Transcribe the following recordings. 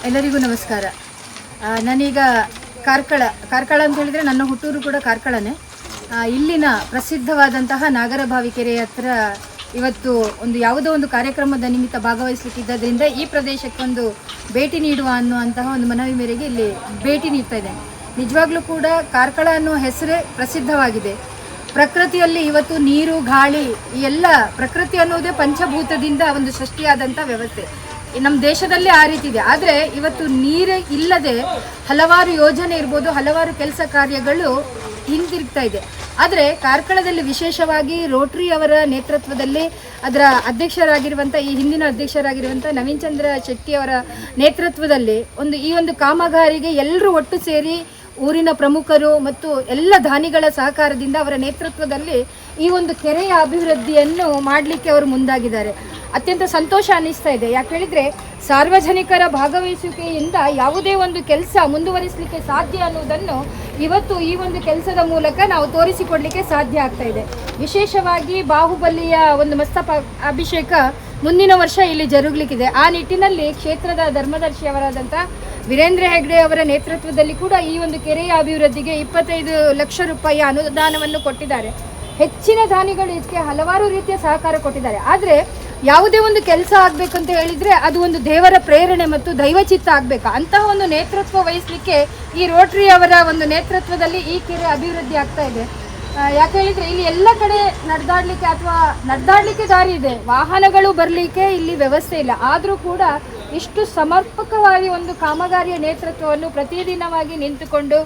ಎಲ್ಲರಿಗೂ ನಮಸ್ಕಾರ. ನಾನೀಗ ಕಾರ್ಕಳ ಅಂತ ಹೇಳಿದರೆ ನನ್ನ ಹುಟ್ಟೂರು ಕೂಡ ಕಾರ್ಕಳನೇ. ಇಲ್ಲಿನ ಪ್ರಸಿದ್ಧವಾದಂತಹ ನಾಗರಭಾವಿ ಕೆರೆ ಹತ್ರ ಇವತ್ತು ಯಾವುದೋ ಒಂದು ಕಾರ್ಯಕ್ರಮದ ನಿಮಿತ್ತ ಭಾಗವಹಿಸಲಿಕ್ಕಿದ್ದರಿಂದ ಈ ಪ್ರದೇಶಕ್ಕೊಂದು ಭೇಟಿ ನೀಡುವ ಅನ್ನುವಂತಹ ಒಂದು ಮನವಿ ಮೇರೆಗೆ ಇಲ್ಲಿ ಭೇಟಿ ನೀಡ್ತಾ ಇದ್ದೇನೆ. ನಿಜವಾಗ್ಲೂ ಕೂಡ ಕಾರ್ಕಳ ಅನ್ನುವ ಹೆಸರೇ ಪ್ರಸಿದ್ಧವಾಗಿದೆ. ಪ್ರಕೃತಿಯಲ್ಲಿ ಇವತ್ತು ನೀರು, ಗಾಳಿ, ಈ ಎಲ್ಲ ಪ್ರಕೃತಿ ಅನ್ನೋದೇ ಪಂಚಭೂತದಿಂದ ಒಂದು ಸೃಷ್ಟಿಯಾದಂಥ ವ್ಯವಸ್ಥೆ. ನಮ್ಮ ದೇಶದಲ್ಲೇ ಆ ರೀತಿ ಇದೆ. ಆದರೆ ಇವತ್ತು ನೀರೇ ಇಲ್ಲದೆ ಹಲವಾರು ಯೋಜನೆ ಇರ್ಬೋದು, ಹಲವಾರು ಕೆಲಸ ಕಾರ್ಯಗಳು ಹಿಂದಿರುಗ್ತಾ ಇದೆ. ಆದರೆ ಕಾರ್ಕಳದಲ್ಲಿ ವಿಶೇಷವಾಗಿ ರೋಟರಿ ಅವರ ನೇತೃತ್ವದಲ್ಲಿ ಅದರ ಅಧ್ಯಕ್ಷರಾಗಿರುವಂಥ ಈ ಹಿಂದಿನ ಅಧ್ಯಕ್ಷರಾಗಿರುವಂಥ ನವೀನ್ ಚಂದ್ರ ಶೆಟ್ಟಿ ಅವರ ನೇತೃತ್ವದಲ್ಲಿ ಈ ಒಂದು ಕಾಮಗಾರಿಗೆ ಎಲ್ಲರೂ ಒಟ್ಟು ಸೇರಿ ಊರಿನ ಪ್ರಮುಖರು ಮತ್ತು ಎಲ್ಲ ದಾನಿಗಳ ಸಹಕಾರದಿಂದ ಅವರ ನೇತೃತ್ವದಲ್ಲಿ ಈ ಒಂದು ಕೆರೆಯ ಅಭಿವೃದ್ಧಿಯನ್ನು ಮಾಡಲಿಕ್ಕೆ ಅವರು ಮುಂದಾಗಿದ್ದಾರೆ. ಅತ್ಯಂತ ಸಂತೋಷ ಅನ್ನಿಸ್ತಾ ಇದೆ. ಯಾಕೆ ಹೇಳಿದರೆ ಸಾರ್ವಜನಿಕರ ಭಾಗವಹಿಸುವಿಕೆಯಿಂದ ಯಾವುದೇ ಒಂದು ಕೆಲಸ ಮುಂದುವರಿಸಲಿಕ್ಕೆ ಸಾಧ್ಯ ಅನ್ನೋದನ್ನು ಇವತ್ತು ಈ ಒಂದು ಕೆಲಸದ ಮೂಲಕ ನಾವು ತೋರಿಸಿಕೊಡಲಿಕ್ಕೆ ಸಾಧ್ಯ ಆಗ್ತಾ ಇದೆ. ವಿಶೇಷವಾಗಿ ಬಾಹುಬಲಿಯ ಒಂದು ಮಸ್ತಕ ಅಭಿಷೇಕ ಮುಂದಿನ ವರ್ಷ ಇಲ್ಲಿ ಜರುಗಲಿಕ್ಕಿದೆ. ಆ ನಿಟ್ಟಿನಲ್ಲಿ ಕ್ಷೇತ್ರದ ಧರ್ಮದರ್ಶಿ ಅವರಾದಂಥ ವೀರೇಂದ್ರ ಹೆಗ್ಡೆ ಅವರ ನೇತೃತ್ವದಲ್ಲಿ ಕೂಡ ಈ ಒಂದು ಕೆರೆಯ ಅಭಿವೃದ್ಧಿಗೆ 25 ಲಕ್ಷ ರೂಪಾಯಿ ಅನುದಾನವನ್ನು ಕೊಟ್ಟಿದ್ದಾರೆ. ಹೆಚ್ಚಿನ ದಾನಿಗಳು ಇದಕ್ಕೆ ಹಲವಾರು ರೀತಿಯ ಸಹಕಾರ ಕೊಟ್ಟಿದ್ದಾರೆ. ಆದರೆ ಯಾವುದೇ ಒಂದು ಕೆಲಸ ಆಗಬೇಕಂತ ಹೇಳಿದರೆ ಅದು ಒಂದು ದೇವರ ಪ್ರೇರಣೆ ಮತ್ತು ದೈವಚಿತ್ತ ಆಗಬೇಕು. ಅಂತಹ ಒಂದು ನೇತೃತ್ವ ವಹಿಸಲಿಕ್ಕೆ ಈ ರೋಟರಿ ಅವರ ಒಂದು ನೇತೃತ್ವದಲ್ಲಿ ಈ ಕೆರೆ ಅಭಿವೃದ್ಧಿ ಆಗ್ತಾ ಇದೆ. ಯಾಕೆ ಹೇಳಿದರೆ ಇಲ್ಲಿ ಎಲ್ಲ ಕಡೆ ನಡೆದಾಡಲಿಕ್ಕೆ ದಾರಿ ಇದೆ, ವಾಹನಗಳು ಬರಲಿಕ್ಕೆ ಇಲ್ಲಿ ವ್ಯವಸ್ಥೆ ಇಲ್ಲ. ಆದರೂ ಕೂಡ ಇಷ್ಟು ಸಮರ್ಪಕವಾಗಿ ಒಂದು ಕಾಮಗಾರಿಯ ನೇತೃತ್ವವನ್ನು ಪ್ರತಿದಿನವಾಗಿ ನಿಂತುಕೊಂಡು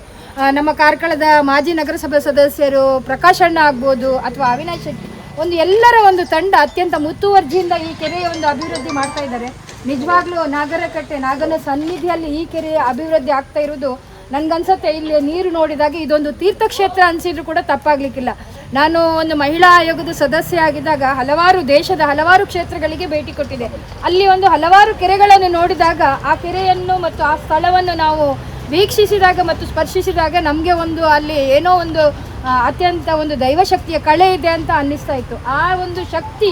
ನಮ್ಮ ಕಾರ್ಕಳದ ಮಾಜಿ ನಗರಸಭಾ ಸದಸ್ಯರು ಪ್ರಕಾಶ್ ಅಣ್ಣ ಆಗ್ಬೋದು ಅಥವಾ ಅವಿನಾಶ್ ಶೆಟ್ಟಿ ಎಲ್ಲರ ಒಂದು ತಂಡ ಅತ್ಯಂತ ಮುತುವರ್ಜಿಯಿಂದ ಈ ಕೆರೆಯ ಒಂದು ಅಭಿವೃದ್ಧಿ ಮಾಡ್ತಾ ಇದ್ದಾರೆ. ನಿಜವಾಗ್ಲೂ ನಾಗರಕಟ್ಟೆ ನಾಗನ ಸನ್ನಿಧಿಯಲ್ಲಿ ಈ ಕೆರೆಯ ಅಭಿವೃದ್ಧಿ ಆಗ್ತಾ ಇರೋದು ನನಗನ್ಸುತ್ತೆ. ಇಲ್ಲಿ ನೀರು ನೋಡಿದಾಗ ಇದೊಂದು ತೀರ್ಥಕ್ಷೇತ್ರ ಅನಿಸಿದ್ರು ಕೂಡ ತಪ್ಪಾಗಲಿಕ್ಕಿಲ್ಲ. ನಾನು ಒಂದು ಮಹಿಳಾ ಆಯೋಗದ ಸದಸ್ಯ ಆಗಿದ್ದಾಗ ದೇಶದ ಹಲವಾರು ಕ್ಷೇತ್ರಗಳಿಗೆ ಭೇಟಿ ಕೊಟ್ಟಿದೆ. ಅಲ್ಲಿ ಹಲವಾರು ಕೆರೆಗಳನ್ನು ನೋಡಿದಾಗ ಆ ಕೆರೆಯನ್ನು ಮತ್ತು ಆ ಸ್ಥಳವನ್ನು ನಾವು ವೀಕ್ಷಿಸಿದಾಗ ಮತ್ತು ಸ್ಪರ್ಶಿಸಿದಾಗ ನಮಗೆ ಅಲ್ಲಿ ಏನೋ ಅತ್ಯಂತ ದೈವಶಕ್ತಿಯ ಕಳೆ ಇದೆ ಅಂತ ಅನ್ನಿಸ್ತಾ ಇತ್ತು. ಆ ಒಂದು ಶಕ್ತಿ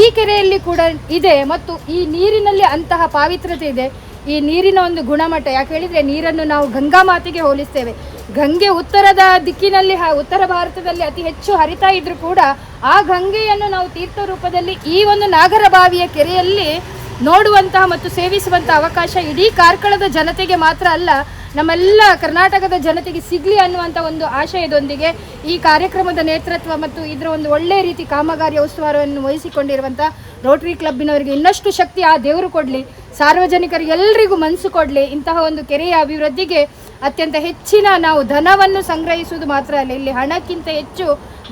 ಈ ಕೆರೆಯಲ್ಲಿ ಕೂಡ ಇದೆ ಮತ್ತು ಈ ನೀರಿನಲ್ಲಿ ಅಂತಹ ಪಾವಿತ್ರತೆ ಇದೆ. ಈ ನೀರಿನ ಒಂದು ಗುಣಮಟ್ಟ, ಯಾಕೆ ಹೇಳಿದರೆ ನೀರನ್ನು ನಾವು ಗಂಗಾ ಮಾತೆಗೆ ಹೋಲಿಸ್ತೇವೆ. ಗಂಗೆ ಉತ್ತರದ ದಿಕ್ಕಿನಲ್ಲಿ ಉತ್ತರ ಭಾರತದಲ್ಲಿ ಅತಿ ಹೆಚ್ಚು ಹರಿತಾ ಇದ್ರೂ ಕೂಡ ಆ ಗಂಗೆಯನ್ನು ನಾವು ತೀರ್ಥ ರೂಪದಲ್ಲಿ ಈ ಒಂದು ನಾಗರಭಾವಿಯ ಕೆರೆಯಲ್ಲಿ ನೋಡುವಂತಹ ಮತ್ತು ಸೇವಿಸುವಂತಹ ಅವಕಾಶ ಇಡೀ ಕಾರ್ಕಳದ ಜನತೆಗೆ ಮಾತ್ರ ಅಲ್ಲ, ನಮ್ಮೆಲ್ಲ ಕರ್ನಾಟಕದ ಜನತೆಗೆ ಸಿಗಲಿ ಅನ್ನುವಂಥ ಒಂದು ಆಶಯದೊಂದಿಗೆ ಈ ಕಾರ್ಯಕ್ರಮದ ನೇತೃತ್ವ ಮತ್ತು ಇದರ ಒಳ್ಳೆಯ ರೀತಿ ಕಾಮಗಾರಿಯ ಉಸ್ತುವಾರವನ್ನು ವಹಿಸಿಕೊಂಡಿರುವಂಥ ರೋಟರಿ ಕ್ಲಬ್ಬಿನವರಿಗೆ ಇನ್ನಷ್ಟು ಶಕ್ತಿ ಆ ದೇವರು ಕೊಡಲಿ, ಸಾರ್ವಜನಿಕರಿಗೆ ಎಲ್ಲರಿಗೂ ಮನಸ್ಸು ಕೊಡಲಿ. ಇಂತಹ ಒಂದು ಕೆರೆಯ ಅಭಿವೃದ್ಧಿಗೆ ಅತ್ಯಂತ ಹೆಚ್ಚಿನ ನಾವು ಧನವನ್ನು ಸಂಗ್ರಹಿಸುವುದು ಮಾತ್ರ ಅಲ್ಲ, ಇಲ್ಲಿ ಹಣಕ್ಕಿಂತ ಹೆಚ್ಚು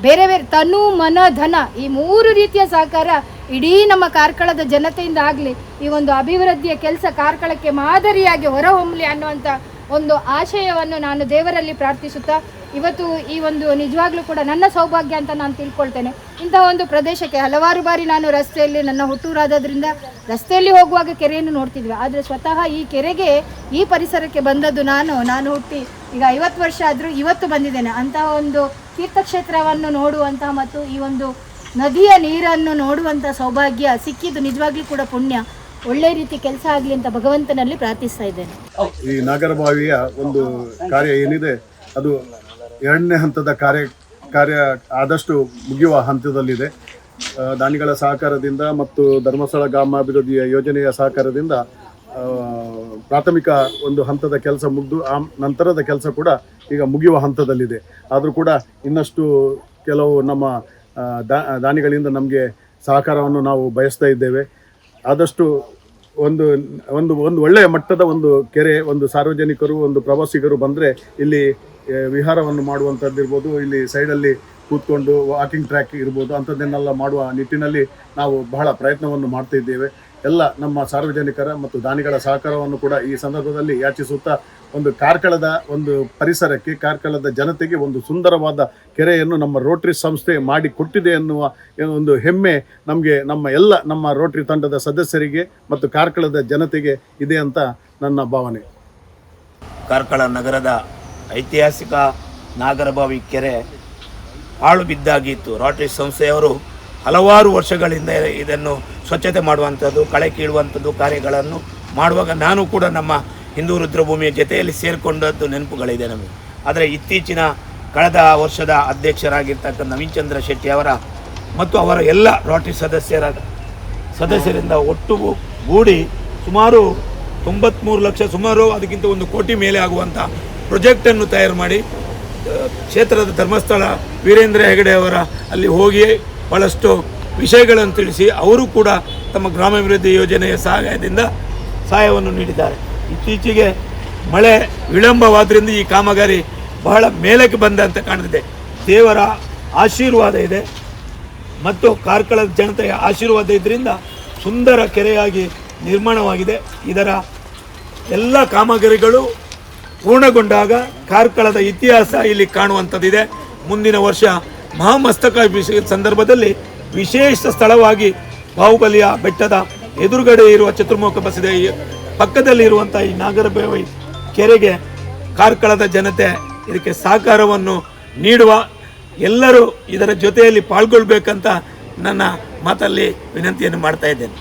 ಬೇರೆ ತನು, ಮನ, ಧನ ಈ 3 ರೀತಿಯ ಸಹಕಾರ ಇಡೀ ನಮ್ಮ ಕಾರ್ಕಳದ ಜನತೆಯಿಂದ ಆಗಲಿ. ಈ ಒಂದು ಅಭಿವೃದ್ಧಿಯ ಕೆಲಸ ಕಾರ್ಕಳಕ್ಕೆ ಮಾದರಿಯಾಗಿ ಹೊರಹೊಮ್ಮಲಿ ಅನ್ನುವಂಥ ಒಂದು ಆಶಯವನ್ನು ನಾನು ದೇವರಲ್ಲಿ ಪ್ರಾರ್ಥಿಸುತ್ತಾ ಇವತ್ತು ಈ ನಿಜವಾಗ್ಲೂ ಕೂಡ ನನ್ನ ಸೌಭಾಗ್ಯ ಅಂತ ನಾನು ತಿಳ್ಕೊಳ್ತೇನೆ. ಇಂತಹ ಒಂದು ಪ್ರದೇಶಕ್ಕೆ ಹಲವಾರು ಬಾರಿ ನಾನು ರಸ್ತೆಯಲ್ಲಿ, ನನ್ನ ಹುಟ್ಟೂರಾದ್ರಿಂದ ರಸ್ತೆಯಲ್ಲಿ ಹೋಗುವಾಗ ಕೆರೆಯನ್ನು ನೋಡ್ತಿದ್ವಿ. ಆದರೆ ಸ್ವತಃ ಈ ಕೆರೆಗೆ, ಈ ಪರಿಸರಕ್ಕೆ ಬಂದದ್ದು ನಾನು ಹುಟ್ಟಿ ಈಗ 50 ವರ್ಷ ಆದರೂ ಇವತ್ತು ಬಂದಿದ್ದೇನೆ. ಅಂತಹ ಒಂದು ತೀರ್ಥಕ್ಷೇತ್ರವನ್ನು ನೋಡುವಂತಹ ಮತ್ತು ಈ ನದಿಯ ನೀರನ್ನು ನೋಡುವಂಥ ಸೌಭಾಗ್ಯ ಸಿಕ್ಕಿದ್ದು ನಿಜವಾಗ್ಲೂ ಕೂಡ ಪುಣ್ಯ. ಒಳ್ಳೆ ರೀತಿ ಕೆಲಸ ಆಗಲಿ ಅಂತ ಭಗವಂತನಲ್ಲಿ ಪ್ರಾರ್ಥಿಸ್ತಾ ಇದ್ದೇನೆ. ಈ ನಾಗರಭಾವಿಯ ಒಂದು ಕಾರ್ಯ ಏನಿದೆ ಅದು 2ನೇ ಹಂತದ ಕಾರ್ಯ ಆದಷ್ಟು ಮುಗಿಯುವ ಹಂತದಲ್ಲಿದೆ. ದಾನಿಗಳ ಸಹಕಾರದಿಂದ ಮತ್ತು ಧರ್ಮಸ್ಥಳ ಗ್ರಾಮಾಭಿವೃದ್ಧಿಯ ಯೋಜನೆಯ ಸಹಕಾರದಿಂದ ಪ್ರಾಥಮಿಕ ಒಂದು ಹಂತದ ಕೆಲಸ ಮುಗಿದು ಆ ನಂತರದ ಕೆಲಸ ಕೂಡ ಈಗ ಮುಗಿಯುವ ಹಂತದಲ್ಲಿದೆ. ಆದರೂ ಕೂಡ ಇನ್ನಷ್ಟು ಕೆಲವು ನಮ್ಮ ದಾನಿಗಳಿಂದ ನಮಗೆ ಸಹಕಾರವನ್ನು ನಾವು ಬಯಸ್ತಾ ಇದ್ದೇವೆ. ಆದಷ್ಟು ಒಂದು ಒಳ್ಳೆಯ ಮಟ್ಟದ ಕೆರೆ, ಸಾರ್ವಜನಿಕರು, ಪ್ರವಾಸಿಗರು ಬಂದರೆ ಇಲ್ಲಿ ವಿಹಾರವನ್ನು ಮಾಡುವಂಥದ್ದಿರ್ಬೋದು, ಇಲ್ಲಿ ಸೈಡಲ್ಲಿ ಕೂತ್ಕೊಂಡು ವಾಕಿಂಗ್ ಟ್ರ್ಯಾಕ್ ಇರ್ಬೋದು, ಅಂಥದ್ದನ್ನೆಲ್ಲ ಮಾಡುವ ನಿಟ್ಟಿನಲ್ಲಿ ನಾವು ಬಹಳ ಪ್ರಯತ್ನವನ್ನು ಮಾಡ್ತಾ ಇದ್ದೇವೆ. ಎಲ್ಲ ನಮ್ಮ ಸಾರ್ವಜನಿಕರ ಮತ್ತು ದಾನಿಗಳ ಸಹಕಾರವನ್ನು ಕೂಡ ಈ ಸಂದರ್ಭದಲ್ಲಿ ಯಾಚಿಸುತ್ತಾ ಕಾರ್ಕಳದ ಪರಿಸರಕ್ಕೆ, ಕಾರ್ಕಳದ ಜನತೆಗೆ ಸುಂದರವಾದ ಕೆರೆಯನ್ನು ನಮ್ಮ ರೋಟರಿ ಸಂಸ್ಥೆ ಮಾಡಿಕೊಟ್ಟಿದೆ ಎನ್ನುವ ಹೆಮ್ಮೆ ನಮಗೆ, ನಮ್ಮ ರೋಟರಿ ತಂಡದ ಸದಸ್ಯರಿಗೆ ಮತ್ತು ಕಾರ್ಕಳದ ಜನತೆಗೆ ಇದೆ ಅಂತ ನನ್ನ ಭಾವನೆ. ಕಾರ್ಕಳ ನಗರದ ಐತಿಹಾಸಿಕ ನಾಗರಭಾವಿ ಕೆರೆ ಹಾಳು ಬಿದ್ದಾಗಿತ್ತು. ರೋಟರಿ ಸಂಸ್ಥೆಯವರು ಹಲವಾರು ವರ್ಷಗಳಿಂದ ಇದನ್ನು ಸ್ವಚ್ಛತೆ ಮಾಡುವಂಥದ್ದು, ಕಳೆ ಕೀಳುವಂಥದ್ದು ಕಾರ್ಯಗಳನ್ನು ಮಾಡುವಾಗ ನಾನು ಕೂಡ ನಮ್ಮ ಹಿಂದೂ ರುದ್ರಭೂಮಿಯ ಜೊತೆಯಲ್ಲಿ ಸೇರಿಕೊಂಡದ್ದು ನೆನಪುಗಳಿದೆ ನಮಗೆ. ಆದರೆ ಇತ್ತೀಚಿನ ಕಳೆದ ವರ್ಷದ ಅಧ್ಯಕ್ಷರಾಗಿರ್ತಕ್ಕಂಥ ನವೀನ್ ಚಂದ್ರ ಶೆಟ್ಟಿ ಅವರ ಮತ್ತು ಅವರ ಎಲ್ಲ ರೋಟರಿ ಸದಸ್ಯರಿಂದ ಒಟ್ಟುಗೂಡಿ ಸುಮಾರು 93 ಲಕ್ಷ, ಸುಮಾರು ಅದಕ್ಕಿಂತ 1 ಕೋಟಿ ಮೇಲೆ ಆಗುವಂಥ ಪ್ರಾಜೆಕ್ಟನ್ನು ತಯಾರು ಮಾಡಿ ಕ್ಷೇತ್ರದ ಧರ್ಮಸ್ಥಳ ವೀರೇಂದ್ರ ಹೆಗಡೆ ಅವರ ಅಲ್ಲಿ ಹೋಗಿ ಭಾಳಷ್ಟು ವಿಷಯಗಳನ್ನು ತಿಳಿಸಿ ಅವರು ಕೂಡ ತಮ್ಮ ಗ್ರಾಮಾಭಿವೃದ್ಧಿ ಯೋಜನೆಯ ಸಹಾಯವನ್ನು ನೀಡಿದ್ದಾರೆ. ಇತ್ತೀಚೆಗೆ ಮಳೆ ವಿಳಂಬವಾದ್ದರಿಂದ ಈ ಕಾಮಗಾರಿ ಬಹಳ ಮೇಲಕ್ಕೆ ಬಂದಂತೆ ಕಾಣ್ತಿದೆ. ದೇವರ ಆಶೀರ್ವಾದ ಇದೆ ಮತ್ತು ಕಾರ್ಕಳದ ಜನತೆಯ ಆಶೀರ್ವಾದ ಇದರಿಂದ ಸುಂದರ ಕೆರೆಯಾಗಿ ನಿರ್ಮಾಣವಾಗಿದೆ. ಇದರ ಎಲ್ಲ ಕಾಮಗಾರಿಗಳು ಪೂರ್ಣಗೊಂಡಾಗ ಕಾರ್ಕಳದ ಇತಿಹಾಸ ಇಲ್ಲಿ ಕಾಣುವಂಥದ್ದಿದೆ. ಮುಂದಿನ ವರ್ಷ ಮಹಾಮಸ್ತಕಾಭಿಷೇಕದ ಸಂದರ್ಭದಲ್ಲಿ ವಿಶೇಷ ಸ್ಥಳವಾಗಿ ಬಾಹುಬಲಿಯ ಬೆಟ್ಟದ ಎದುರುಗಡೆ ಇರುವ ಚತುರ್ಮುಖ ಬಸದಿ ಪಕ್ಕದಲ್ಲಿ ಇರುವಂಥ ಈ ನಾಗರಬಾವಿ ಕೆರೆಗೆ ಕಾರ್ಕಳದ ಜನತೆ ಇದಕ್ಕೆ ಸಹಕಾರವನ್ನು ನೀಡುವ, ಎಲ್ಲರೂ ಇದರ ಜೊತೆಯಲ್ಲಿ ಪಾಲ್ಗೊಳ್ಬೇಕಂತ ನನ್ನ ಮಾತಲ್ಲಿ ವಿನಂತಿಯನ್ನು ಮಾಡ್ತಾ ಇದ್ದೇನೆ.